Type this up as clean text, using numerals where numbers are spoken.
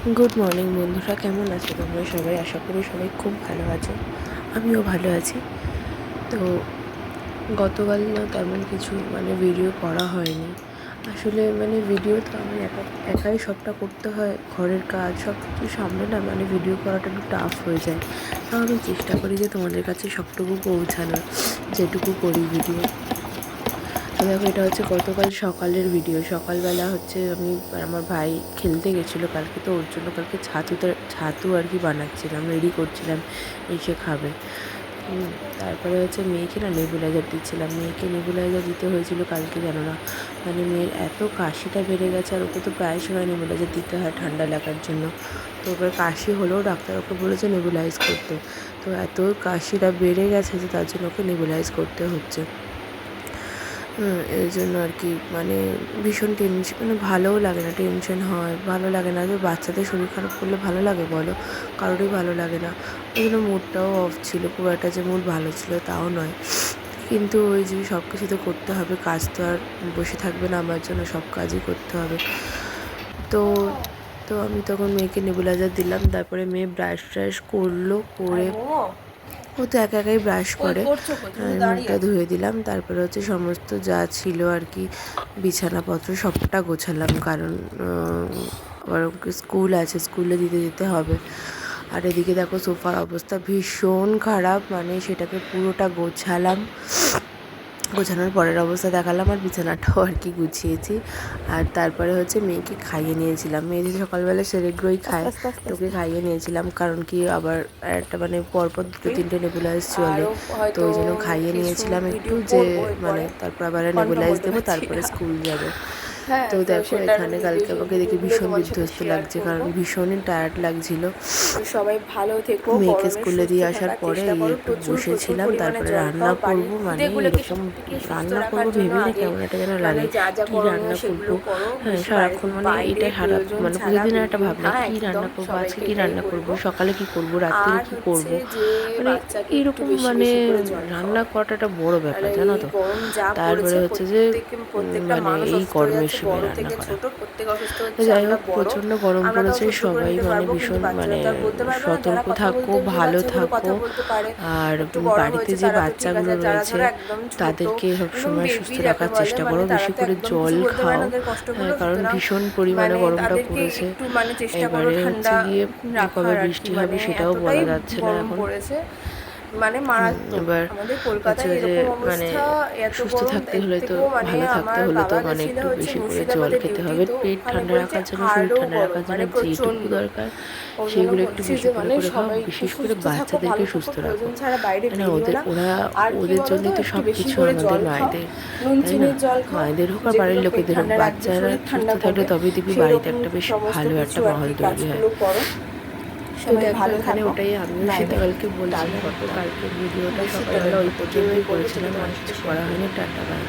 Good morning বন্ধুরা, কেমন আছো তোমরা সবাই? আশা করি সবাই খুব ভালো আছো, আমিও ভালো আছি। তো গতকাল না তেমন কিছু ভিডিও করা হয়নি। আসলে ভিডিও তো আমি একাই সবটা করতে হয়, ঘরের কাজ সব কিছু সামলে না ভিডিও করাটা একটু টাফ হয়ে যায়। তাও আমি চেষ্টা করি যে তোমাদের কাছে সবটুকু পৌঁছানোর, যেটুকু করি ভিডিও। তো দেখো, এটা হচ্ছে গতকাল সকালের ভিডিও। সকালবেলা হচ্ছে আমি আর আমার ভাই খেলতে গেছিলো কালকে, তো ওর জন্য কালকে ছাতু আর কি বানাচ্ছিলাম, রেডি করছিলাম, এসে খাবে। তারপরে হচ্ছে মেয়েকে না নেবুলাইজার দিচ্ছিলাম। মেয়েকে নেবুলাইজার দিতে হয়েছিল কালকে, জানো না, মেয়ের এত কাশিটা বেড়ে গেছে, আর ওকে তো প্রায় সময় নেবুলাইজার দিতে হয় ঠান্ডা লাগার জন্য। তো ওর কাশি হলেও ডাক্তার ওকে বলেছে নেবুলাইজ করতে। তো এত কাশিটা বেড়ে গেছে যে তার জন্য ওকে নেবুলাইজ করতে হচ্ছে। এই জন্য আর কি ভীষণ টেনশন, ভালোও লাগে না, টেনশন হয়, ভালো লাগে না। যে বাচ্চাদের শরীর খারাপ করলে ভালো লাগে বলো? কারোরই ভালো লাগে না। ওই জন্য মুডটাও অফ ছিল, খুব একটা যে মুড ভালো ছিল তাও নয়। কিন্তু ওই যে সব কিছু তো করতে হবে, কাজ তো আর বসে থাকবে না, আমার জন্য সব কাজই করতে হবে। তো তো আমি তখন মেয়েকে নেবুলাইজার দিলাম। তারপরে মেয়ে ব্রাশ ট্রাশ করলো, করে ও তো একাই ব্রাশ করে, মুখটা ধুয়ে দিলাম। তারপরে হচ্ছে সমস্ত যা ছিল আর কি বিছানাপত্র সবটা গোছালাম, কারণ আবার স্কুল আছে, স্কুলে দিতে হবে। আর এদিকে দেখো সোফার অবস্থা ভীষণ খারাপ, সেটাকে পুরোটা গোছানোর পরের অবস্থা দেখালাম, আর বিছানাটাও আর কি গুছিয়েছি। আর তারপরে হচ্ছে মেয়েকে খাইয়ে নিয়েছিলাম। মেয়ে যদি সকালবেলা সেরেগ্রোই খায়, তোকে খাইয়ে নিয়েছিলাম, কারণ কি আবার একটা পরপর 2-3টে নেবুলাইজ চলে, তো ওই জন্য খাইয়ে নিয়েছিলাম একটু, যে তারপর আবার নেবুলাইজ দেবো, তারপরে স্কুল যাবে। তো দেখো এখানে কালকে আমাকে দেখে ভীষণ বিধ্বস্ত লাগছে, কারণ ভীষণই টায়ার্ড লাগছিল। সবাই ভালো থেকো। মেয়েকে স্কুলে দিয়ে আসার পরে একটু বসেছিলাম, তারপরে রান্না করবো, এরকম রান্না করবো ভেবে না কেমন একটা যেন লাগে, কি রান্না করবো। হ্যাঁ, সারাক্ষণ এটাই খারাপ, প্রতিদিন একটা ভাবনা, কি রান্না করবো আজকে, কি রান্না করবো, সকালে কি করবো, রাত্রে কি করবো, এরকম রান্না করাটা একটা বড় ব্যাপার, জানো তো। তারপরে হচ্ছে যে এই গরমের সময় রান্না করা। যাই হোক, প্রচণ্ড গরম পড়েছে, সবাই ভীষণ সতর্ক থাকো, ভালো থাকো। আর বাড়িতে যে বাচ্চাগুলো রয়েছে তাদেরকে সবসময় সুস্থ রাখার চেষ্টা করো, বেশি করে জল খাও, কারণ ভীষণ পরিমাণে গরমটা পড়েছে। এবারে হচ্ছে গিয়ে কবে বৃষ্টি হবে সেটাও বলা যাচ্ছে না এখন। এবার হচ্ছে যে সুস্থ থাকতে হলে তো, ভালো থাকতে হলে তো একটু বেশি করে জল খেতে হবে, পেট ঠান্ডা রাখার জন্য, শরীর ঠান্ডা রাখার জন্য যেটুকু দরকার সেগুলো একটু বেশি করে খাও। বিশেষ করে বাচ্চাদেরকে সুস্থ রাখো, ওদের জন্য তো সব কিছু, আমাদের মায়েদের, তাই না? মায়েদের হোক আর বাড়ির লোকেদের হোক, বাচ্চারা সুস্থ থাকলে তবেই দেখবি বাড়িতে একটা বেশ ভালো একটা মাহল তৈরি হয়। তো দেখো এখানে ওটাই আমিও সেটা কালকে বলছিলাম, কালকে ভিডিওটা সকালবেলা ওই পর্যন্তই করেছিলাম, আর কিছু করা হয়নি। Tata, by.